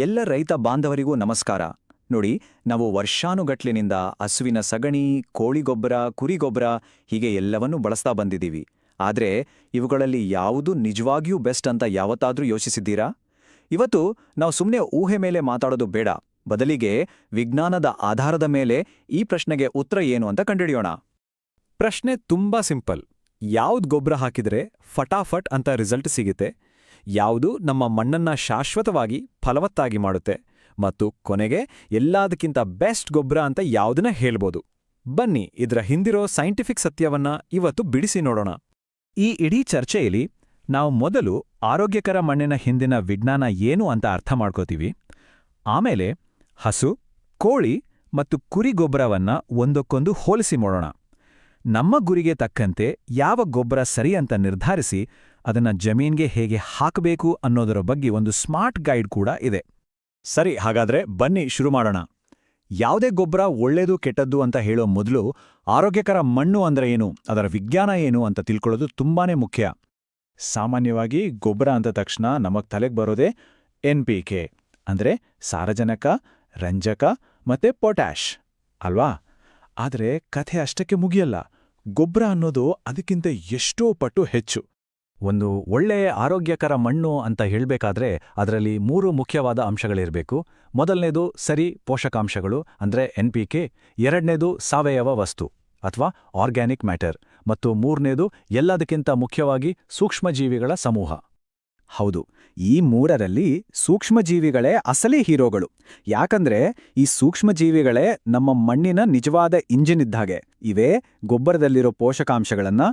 ಎಲ್ಲ ರೈತ ಬಾಂಧವರಿಗೂ ನಮಸ್ಕಾರ. ನೋಡಿ, ನಾವು ವರ್ಷಾನುಗಟ್ಲಿನಿಂದ ಹಸುವಿನ ಸಗಣಿ, ಕೋಳಿಗೊಬ್ಬರ, ಕುರಿಗೊಬ್ಬರ ಹೀಗೆ ಎಲ್ಲವನ್ನೂ ಬಳಸ್ತಾ ಬಂದಿದ್ದೀವಿ. ಆದರೆ ಇವುಗಳಲ್ಲಿ ಯಾವುದು ನಿಜವಾಗಿಯೂ ಬೆಸ್ಟ್ ಅಂತ ಯಾವತ್ತಾದ್ರೂ ಯೋಚಿಸಿದ್ದೀರಾ? ಇವತ್ತು ನಾವು ಸುಮ್ಮನೆ ಊಹೆ ಮೇಲೆ ಮಾತಾಡೋದು ಬೇಡ, ಬದಲಿಗೆ ವಿಜ್ಞಾನದ ಆಧಾರದ ಮೇಲೆ ಈ ಪ್ರಶ್ನೆಗೆ ಉತ್ತರ ಏನು ಅಂತ ಕಂಡುಹಿಡಿಯೋಣ. ಪ್ರಶ್ನೆ ತುಂಬಾ ಸಿಂಪಲ್. ಯಾವ್ದು ಗೊಬ್ಬರ ಹಾಕಿದ್ರೆ ಫಟಾಫಟ್ ಅಂತ ರಿಸಲ್ಟ್ ಸಿಗುತ್ತೆ, ಯಾವುದು ನಮ್ಮ ಮಣ್ಣನ್ನ ಶಾಶ್ವತವಾಗಿ ಫಲವತ್ತಾಗಿ ಮಾಡುತ್ತೆ, ಮತ್ತು ಕೊನೆಗೆ ಎಲ್ಲದಕ್ಕಿಂತ ಬೆಸ್ಟ್ ಗೊಬ್ಬರ ಅಂತ ಯಾವುದನ್ನ ಹೇಳ್ಬೋದು? ಬನ್ನಿ ಇದರ ಹಿಂದಿರೋ ಸೈಂಟಿಫಿಕ್ ಸತ್ಯವನ್ನ ಇವತ್ತು ಬಿಡಿಸಿ ನೋಡೋಣ. ಈ ಇಡೀ ಚರ್ಚೆಯಲ್ಲಿ ನಾವು ಮೊದಲು ಆರೋಗ್ಯಕರ ಮಣ್ಣಿನ ಹಿಂದಿನ ವಿಜ್ಞಾನ ಏನು ಅಂತ ಅರ್ಥ ಮಾಡ್ಕೋತೀವಿ. ಆಮೇಲೆ ಹಸು, ಕೋಳಿ ಮತ್ತು ಕುರಿ ಗೊಬ್ಬರವನ್ನ ಒಂದಕ್ಕೊಂದು ಹೋಲಿಸಿ ನೋಡೋಣ. ನಮ್ಮ ಗುರಿಗೆ ತಕ್ಕಂತೆ ಯಾವ ಗೊಬ್ಬರ ಸರಿ ಅಂತ ನಿರ್ಧರಿಸಿ ಅದನ್ನ ಜಮೀನ್ಗೆ ಹೇಗೆ ಹಾಕಬೇಕು ಅನ್ನೋದರ ಬಗ್ಗೆ ಒಂದು ಸ್ಮಾರ್ಟ್ ಗೈಡ್ ಕೂಡ ಇದೆ. ಸರಿ, ಹಾಗಾದ್ರೆ ಬನ್ನಿ ಶುರು ಮಾಡೋಣ. ಯಾವುದೇ ಗೊಬ್ಬರ ಒಳ್ಳೇದು ಕೆಟ್ಟದ್ದು ಅಂತ ಹೇಳೋ ಮೊದಲು ಆರೋಗ್ಯಕರ ಮಣ್ಣು ಅಂದ್ರೆ ಏನು, ಅದರ ವಿಜ್ಞಾನ ಏನು ಅಂತ ತಿಳ್ಕೊಳ್ಳೋದು ತುಂಬಾನೇ ಮುಖ್ಯ. ಸಾಮಾನ್ಯವಾಗಿ ಗೊಬ್ಬರ ಅಂದ ತಕ್ಷಣ ನಮಗ್ ತಲೆಗೆ ಬರೋದೇ NPK ಅಂದ್ರೆ ಸಾರಜನಕ, ರಂಜಕ ಮತ್ತೆ ಪೊಟ್ಯಾಷ್ ಅಲ್ವಾ? ಆದರೆ ಕಥೆ ಅಷ್ಟಕ್ಕೆ ಮುಗಿಯಲ್ಲ. ಗೊಬ್ಬರ ಅನ್ನೋದು ಅದಕ್ಕಿಂತ ಎಷ್ಟೋ ಪಟ್ಟು ಹೆಚ್ಚು. ಒಂದು ಒಳ್ಳೆಯ ಆರೋಗ್ಯಕರ ಮಣ್ಣು ಅಂತ ಹೇಳಬೇಕಾದ್ರೆ ಅದರಲ್ಲಿ 3 ಮುಖ್ಯವಾದ ಅಂಶಗಳಿರಬೇಕು. ಮೊದಲನೇದು ಸರಿ ಪೋಷಕಾಂಶಗಳು ಅಂದ್ರೆ NPK, ಎರಡನೇದು ಸಾವಯವ ವಸ್ತು ಅಥವಾ ಆರ್ಗ್ಯಾನಿಕ್ ಮ್ಯಾಟರ್, ಮತ್ತು ಮೂರನೇದು ಎಲ್ಲದಕ್ಕಿಂತ ಮುಖ್ಯವಾಗಿ ಸೂಕ್ಷ್ಮಜೀವಿಗಳ ಸಮೂಹ. ಹೌದು, ಈ 3ರಲ್ಲಿ ಸೂಕ್ಷ್ಮಜೀವಿಗಳೇ ಅಸಲಿ ಹೀರೋಗಳು. ಯಾಕಂದ್ರೆ ಈ ಸೂಕ್ಷ್ಮಜೀವಿಗಳೇ ನಮ್ಮ ಮಣ್ಣಿನ ನಿಜವಾದ ಇಂಜಿನ್ ಇದ್ದಾಗೆ. ಇವೇ ಗೊಬ್ಬರದಲ್ಲಿರೋ ಪೋಷಕಾಂಶಗಳನ್ನ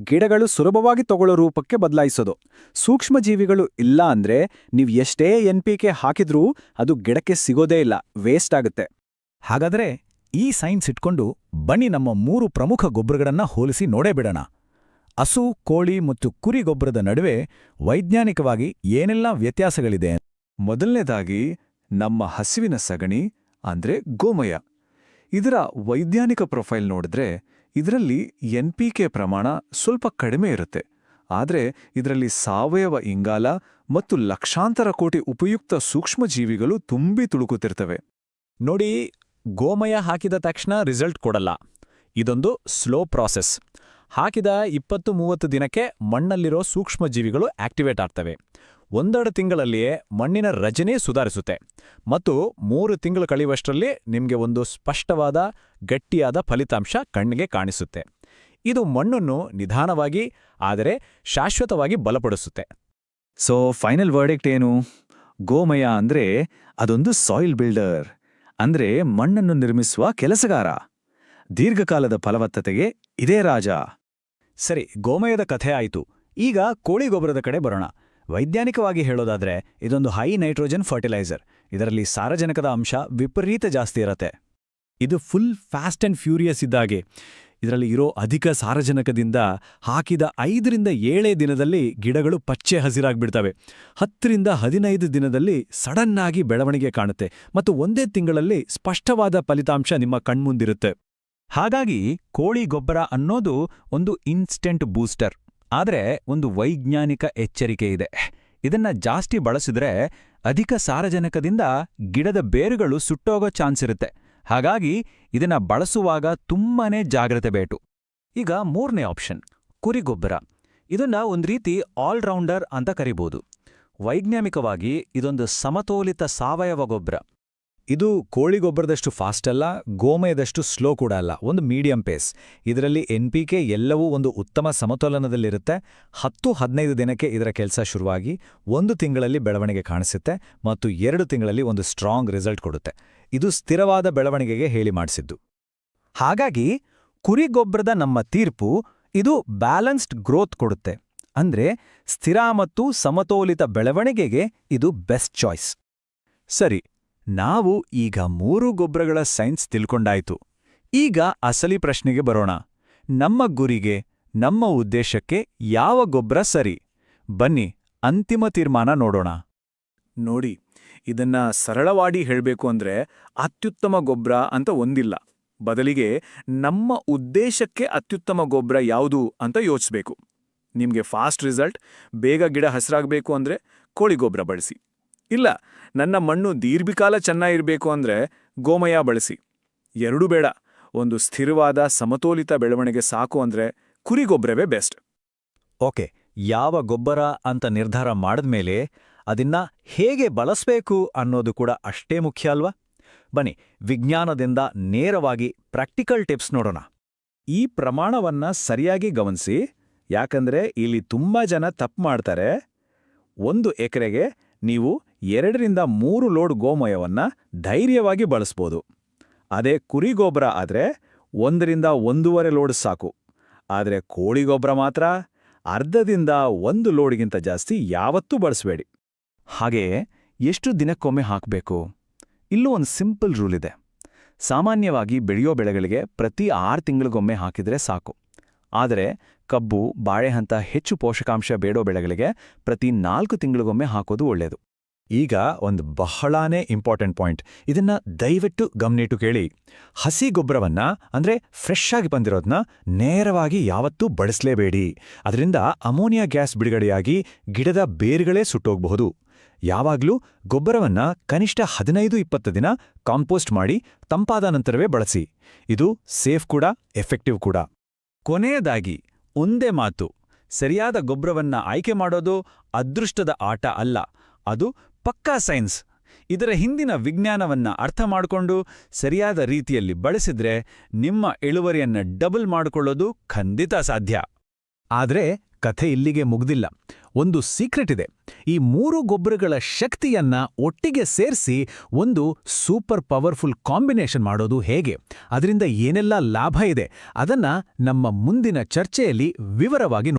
ಗಿಡಗಳು ಸುಲಭವಾಗಿ ತಗೊಳ್ಳೋ ರೂಪಕ್ಕೆ ಬದಲಾಯಿಸೋದು. ಸೂಕ್ಷ್ಮಜೀವಿಗಳು ಇಲ್ಲ ಅಂದ್ರೆ ನೀವು ಎಷ್ಟೇ NPK ಹಾಕಿದ್ರೂ ಅದು ಗಿಡಕ್ಕೆ ಸಿಗೋದೇ ಇಲ್ಲ, ವೇಸ್ಟ್ ಆಗುತ್ತೆ. ಹಾಗಾದ್ರೆ ಈ ಸೈನ್ಸ್ ಇಟ್ಕೊಂಡು ಬನ್ನಿ ನಮ್ಮ 3 ಪ್ರಮುಖ ಗೊಬ್ಬರಗಳನ್ನ ಹೋಲಿಸಿ ನೋಡೇ ಬಿಡೋಣ. ಹಸು, ಕೋಳಿ ಮತ್ತು ಕುರಿ ಗೊಬ್ಬರದ ನಡುವೆ ವೈಜ್ಞಾನಿಕವಾಗಿ ಏನೆಲ್ಲ ವ್ಯತ್ಯಾಸಗಳಿದೆ? ಮೊದಲನೇದಾಗಿ ನಮ್ಮ ಹಸುವಿನ ಸಗಣಿ ಅಂದ್ರೆ ಗೋಮಯ. ಇದರ ವೈಜ್ಞಾನಿಕ ಪ್ರೊಫೈಲ್ ನೋಡಿದ್ರೆ ಇದರಲ್ಲಿ NPK ಪ್ರಮಾಣ ಸ್ವಲ್ಪ ಕಡಿಮೆ ಇರುತ್ತೆ. ಆದರೆ ಇದರಲ್ಲಿ ಸಾವಯವ ಇಂಗಾಲ ಮತ್ತು ಲಕ್ಷಾಂತರ ಕೋಟಿ ಉಪಯುಕ್ತ ಸೂಕ್ಷ್ಮಜೀವಿಗಳು ತುಂಬಿ ತುಳುಕುತ್ತಿರ್ತವೆ. ನೋಡಿ, ಗೋಮಯ ಹಾಕಿದ ತಕ್ಷಣ ರಿಸಲ್ಟ್ ಕೊಡಲ್ಲ. ಇದೊಂದು ಸ್ಲೋ ಪ್ರಾಸೆಸ್. ಹಾಕಿದ 20-30 ದಿನಕ್ಕೆ ಮಣ್ಣಲ್ಲಿರೋ ಸೂಕ್ಷ್ಮಜೀವಿಗಳು ಆಕ್ಟಿವೇಟ್ ಆಗ್ತವೆ. 1-2 ತಿಂಗಳಲ್ಲಿಯೇ ಮಣ್ಣಿನ ರಚನೆ ಸುಧಾರಿಸುತ್ತೆ ಮತ್ತು 3 ತಿಂಗಳು ಕಳೆಯುವಷ್ಟರಲ್ಲಿ ನಿಮಗೆ ಒಂದು ಸ್ಪಷ್ಟವಾದ ಗಟ್ಟಿಯಾದ ಫಲಿತಾಂಶ ಕಣ್ಣಿಗೆ ಕಾಣಿಸುತ್ತೆ. ಇದು ಮಣ್ಣನ್ನು ನಿಧಾನವಾಗಿ ಆದರೆ ಶಾಶ್ವತವಾಗಿ ಬಲಪಡಿಸುತ್ತೆ. ಸೊ ಫೈನಲ್ ವರ್ಡಿಕ್ಟ್ ಏನು? ಗೋಮಯ ಅಂದ್ರೆ ಅದೊಂದು ಸಾಯಿಲ್ ಬಿಲ್ಡರ್, ಅಂದ್ರೆ ಮಣ್ಣನ್ನು ನಿರ್ಮಿಸುವ ಕೆಲಸಗಾರ. ದೀರ್ಘಕಾಲದ ಫಲವತ್ತತೆಗೆ ಇದೇ ರಾಜ. ಸರಿ, ಗೋಮಯದ ಕಥೆ ಆಯಿತು. ಈಗ ಕೋಳಿ ಗೊಬ್ಬರದ ಕಡೆ ಬರೋಣ. ವೈಜ್ಞಾನಿಕವಾಗಿ ಹೇಳೋದಾದ್ರೆ ಇದೊಂದು ಹೈ ನೈಟ್ರೋಜನ್ ಫರ್ಟಿಲೈಸರ್. ಇದರಲ್ಲಿ ಸಾರಜನಕದ ಅಂಶ ವಿಪರೀತ ಜಾಸ್ತಿ ಇರತ್ತೆ. ಇದು ಫುಲ್ ಫಾಸ್ಟ್ ಅಂಡ್ ಫ್ಯೂರಿಯಸ್ ಇದ್ದಾಗೆ. ಇದರಲ್ಲಿ ಇರೋ ಅಧಿಕ ಸಾರಜನಕದಿಂದ ಹಾಕಿದ 5-7 ದಿನದಲ್ಲಿ ಗಿಡಗಳು ಪಚ್ಚೆ ಹಸಿರಾಗ್ಬಿಡ್ತವೆ. 10-15 ದಿನದಲ್ಲಿ ಸಡನ್ನಾಗಿ ಬೆಳವಣಿಗೆ ಕಾಣುತ್ತೆ ಮತ್ತು 1 ತಿಂಗಳಲ್ಲಿ ಸ್ಪಷ್ಟವಾದ ಫಲಿತಾಂಶ ನಿಮ್ಮ ಕಣ್ಮುಂದಿರುತ್ತೆ. ಹಾಗಾಗಿ ಕೋಳಿ ಗೊಬ್ಬರ ಅನ್ನೋದು ಒಂದು ಇನ್ಸ್ಟೆಂಟ್ ಬೂಸ್ಟರ್. ಆದರೆ ಒಂದು ವೈಜ್ಞಾನಿಕ ಎಚ್ಚರಿಕೆ ಇದೆ. ಇದನ್ನ ಜಾಸ್ತಿ ಬಳಸಿದ್ರೆ ಅಧಿಕ ಸಾರಜನಕದಿಂದ ಗಿಡದ ಬೇರುಗಳು ಸುಟ್ಟೋಗೋ ಚಾನ್ಸ್ ಇರುತ್ತೆ. ಹಾಗಾಗಿ ಇದನ್ನ ಬಳಸುವಾಗ ತುಂಬಾನೇ ಜಾಗ್ರತೆ ಬೇಕು. ಈಗ 3ನೇ ಆಪ್ಷನ್, ಕುರಿಗೊಬ್ಬರ. ಇದನ್ನ ಒಂದು ರೀತಿ ಆಲ್ರೌಂಡರ್ ಅಂತ ಕರಿಬಹುದು. ವೈಜ್ಞಾನಿಕವಾಗಿ ಇದೊಂದು ಸಮತೋಲಿತ ಸಾವಯವ ಗೊಬ್ಬರ. ಇದು ಕೋಳಿ ಗೊಬ್ಬರದಷ್ಟು ಫಾಸ್ಟ್ ಅಲ್ಲ, ಗೋಮಯದಷ್ಟು ಸ್ಲೋ ಕೂಡ ಅಲ್ಲ, ಒಂದು ಮೀಡಿಯಂ ಪೇಸ್. ಇದರಲ್ಲಿ NPK ಎಲ್ಲವೂ ಒಂದು ಉತ್ತಮ ಸಮತೋಲನದಲ್ಲಿರುತ್ತೆ. 10-15 ದಿನಕ್ಕೆ ಇದರ ಕೆಲಸ ಶುರುವಾಗಿ 1 ತಿಂಗಳಲ್ಲಿ ಬೆಳವಣಿಗೆ ಕಾಣಿಸುತ್ತೆ ಮತ್ತು 2 ತಿಂಗಳಲ್ಲಿ ಒಂದು ಸ್ಟ್ರಾಂಗ್ ರಿಸಲ್ಟ್ ಕೊಡುತ್ತೆ. ಇದು ಸ್ಥಿರವಾದ ಬೆಳವಣಿಗೆಗೆ ಹೇಳಿ ಮಾಡಿಸಿದ್ದು. ಹಾಗಾಗಿ ಕುರಿಗೊಬ್ಬರದ ನಮ್ಮ ತೀರ್ಪು ಇದು ಬ್ಯಾಲೆನ್ಸ್ಡ್ ಗ್ರೋತ್ ಕೊಡುತ್ತೆ. ಅಂದ್ರೆ ಸ್ಥಿರ ಮತ್ತು ಸಮತೋಲಿತ ಬೆಳವಣಿಗೆಗೆ ಇದು ಬೆಸ್ಟ್ ಚಾಯ್ಸ್. ಸರಿ, ನಾವು ಈಗ 3 ಗೊಬ್ಬರಗಳ ಸೈನ್ಸ್ ತಿಳ್ಕೊಂಡಾಯ್ತು. ಈಗ ಅಸಲಿ ಪ್ರಶ್ನೆಗೆ ಬರೋಣ. ನಮ್ಮ ಗುರಿಗೆ, ನಮ್ಮ ಉದ್ದೇಶಕ್ಕೆ ಯಾವ ಗೊಬ್ಬರ ಸರಿ? ಬನ್ನಿ ಅಂತಿಮ ತೀರ್ಮಾನ ನೋಡೋಣ. ನೋಡಿ, ಇದನ್ನ ಸರಳವಾಗಿ ಹೇಳಬೇಕು ಅಂದ್ರೆ ಅತ್ಯುತ್ತಮ ಗೊಬ್ಬರ ಅಂತ ಒಂದಿಲ್ಲ. ಬದಲಿಗೆ ನಮ್ಮ ಉದ್ದೇಶಕ್ಕೆ ಅತ್ಯುತ್ತಮ ಗೊಬ್ಬರ ಯಾವುದು ಅಂತ ಯೋಚಿಸ್ಬೇಕು. ನಿಮಗೆ ಫಾಸ್ಟ್ ರಿಸಲ್ಟ್, ಬೇಗ ಗಿಡ ಹಸಿರಾಗಬೇಕು ಅಂದರೆ ಕೋಳಿ ಗೊಬ್ಬರ ಬಳಸಿ. ಇಲ್ಲ, ನನ್ನ ಮಣ್ಣು ದೀರ್ಘಕಾಲ ಚೆನ್ನಾಗಿರಬೇಕು ಅಂದರೆ ಗೋಮಯ ಬಳಸಿ. ಎರಡೂ ಬೇಡ, ಒಂದು ಸ್ಥಿರವಾದ ಸಮತೋಲಿತ ಬೆಳವಣಿಗೆ ಸಾಕು ಅಂದರೆ ಕುರಿ ಗೊಬ್ಬರವೇ ಬೆಸ್ಟ್. ಓಕೆ, ಯಾವ ಗೊಬ್ಬರ ಅಂತ ನಿರ್ಧಾರ ಮಾಡಿದ್ಮೇಲೆ ಅದನ್ನ ಹೇಗೆ ಬಳಸಬೇಕು ಅನ್ನೋದು ಕೂಡ ಅಷ್ಟೇ ಮುಖ್ಯ ಅಲ್ವಾ? ಬನ್ನಿ, ವಿಜ್ಞಾನದಿಂದ ನೇರವಾಗಿ ಪ್ರಾಕ್ಟಿಕಲ್ ಟಿಪ್ಸ್ ನೋಡೋಣ. ಈ ಪ್ರಮಾಣವನ್ನ ಸರಿಯಾಗಿ ಗಮನಿಸಿ, ಯಾಕಂದ್ರೆ ಇಲ್ಲಿ ತುಂಬಾ ಜನ ತಪ್ಪು ಮಾಡ್ತಾರೆ. 1 ಎಕರೆಗೆ ನೀವು 2ರಿಂದ 3 ಲೋಡ್ ಗೋಮಯವನ್ನ ಧೈರ್ಯವಾಗಿ ಬಳಸ್ಬೋದು. ಅದೇ ಕುರಿ ಗೊಬ್ಬರ ಆದ್ರೆ 1ರಿಂದ 1.5 ಲೋಡ್ ಸಾಕು. ಆದರೆ ಕೋಳಿ ಗೊಬ್ಬರ ಮಾತ್ರ ಅರ್ಧದಿಂದ 1 ಲೋಡ್ಗಿಂತ ಜಾಸ್ತಿ ಯಾವತ್ತೂ ಬಳಸಬೇಡಿ. ಹಾಗೆಯೇ ಎಷ್ಟು ದಿನಕ್ಕೊಮ್ಮೆ ಹಾಕಬೇಕು? ಇಲ್ಲೂ ಒಂದು ಸಿಂಪಲ್ ರೂಲ್ ಇದೆ. ಸಾಮಾನ್ಯವಾಗಿ ಬೆಳೆಯೋ ಬೆಳೆಗಳಿಗೆ ಪ್ರತಿ 6 ತಿಂಗಳಿಗೊಮ್ಮೆ ಹಾಕಿದ್ರೆ ಸಾಕು. ಆದರೆ ಕಬ್ಬು, ಬಾಳೆಹಂತ ಹೆಚ್ಚು ಪೋಷಕಾಂಶ ಬೇಡೋ ಬೆಳೆಗಳಿಗೆ ಪ್ರತಿ 4 ತಿಂಗಳಿಗೊಮ್ಮೆ ಹಾಕೋದು ಒಳ್ಳೆಯದು. ಈಗ ಒಂದು ಬಹಳಾನೇ ಇಂಪಾರ್ಟೆಂಟ್ ಪಾಯಿಂಟ್, ಇದನ್ನ ದಯವಿಟ್ಟು ಗಮನಿಟ್ಟು ಕೇಳಿ. ಹಸಿ ಗೊಬ್ಬರವನ್ನ ಅಂದ್ರೆ ಫ್ರೆಶ್ ಆಗಿ ಬಂದಿರೋದನ್ನ ನೇರವಾಗಿ ಯಾವತ್ತೂ ಬಳಸಲೇಬೇಡಿ. ಅದರಿಂದ ಅಮೋನಿಯಾ ಗ್ಯಾಸ್ ಬಿಡುಗಡೆಯಾಗಿ ಗಿಡದ ಬೇರುಗಳೇ ಸುಟ್ಟೋಗಬಹುದು. ಯಾವಾಗ್ಲೂ ಗೊಬ್ಬರವನ್ನ ಕನಿಷ್ಠ 15-20 ದಿನ ಕಾಂಪೋಸ್ಟ್ ಮಾಡಿ ತಂಪಾದ ನಂತರವೇ ಬಳಸಿ. ಇದು ಸೇಫ್ ಕೂಡ, ಎಫೆಕ್ಟಿವ್ ಕೂಡ. ಕೊನೆಯದಾಗಿ ಒಂದೇ ಮಾತು, ಸರಿಯಾದ ಗೊಬ್ಬರವನ್ನ ಆಯ್ಕೆ ಮಾಡೋದು ಅದೃಷ್ಟದ ಆಟ ಅಲ್ಲ, ಅದು ಪಕ್ಕಾ ಸೈನ್ಸ್. ಇದರ ಹಿಂದಿನ ವಿಜ್ಞಾನವನ್ನ ಅರ್ಥ ಮಾಡಿಕೊಂಡು ಸರಿಯಾದ ರೀತಿಯಲ್ಲಿ ಬಳಸಿದ್ರೆ ನಿಮ್ಮ ಇಳುವರಿಯನ್ನ ಡಬಲ್ ಮಾಡಿಕೊಳ್ಳೋದು ಖಂಡಿತ ಸಾಧ್ಯ. ಆದ್ರೆ ಕಥೆ ಇಲ್ಲಿಗೆ ಮುಗ್ದಿಲ್ಲ. ಒಂದು ಸೀಕ್ರೆಟ್ ಇದೆ. ಈ 3 ಗೊಬ್ಬರಗಳ ಶಕ್ತಿಯನ್ನ ಒಟ್ಟಿಗೆ ಸೇರಿಸಿ ಒಂದು ಸೂಪರ್ ಪವರ್ಫುಲ್ ಕಾಂಬಿನೇಷನ್ ಮಾಡೋದು ಹೇಗೆ, ಅದರಿಂದ ಏನೆಲ್ಲ ಲಾಭ ಇದೆ, ಅದನ್ನ ನಮ್ಮ ಮುಂದಿನ ಚರ್ಚೆಯಲ್ಲಿ ವಿವರವಾಗಿ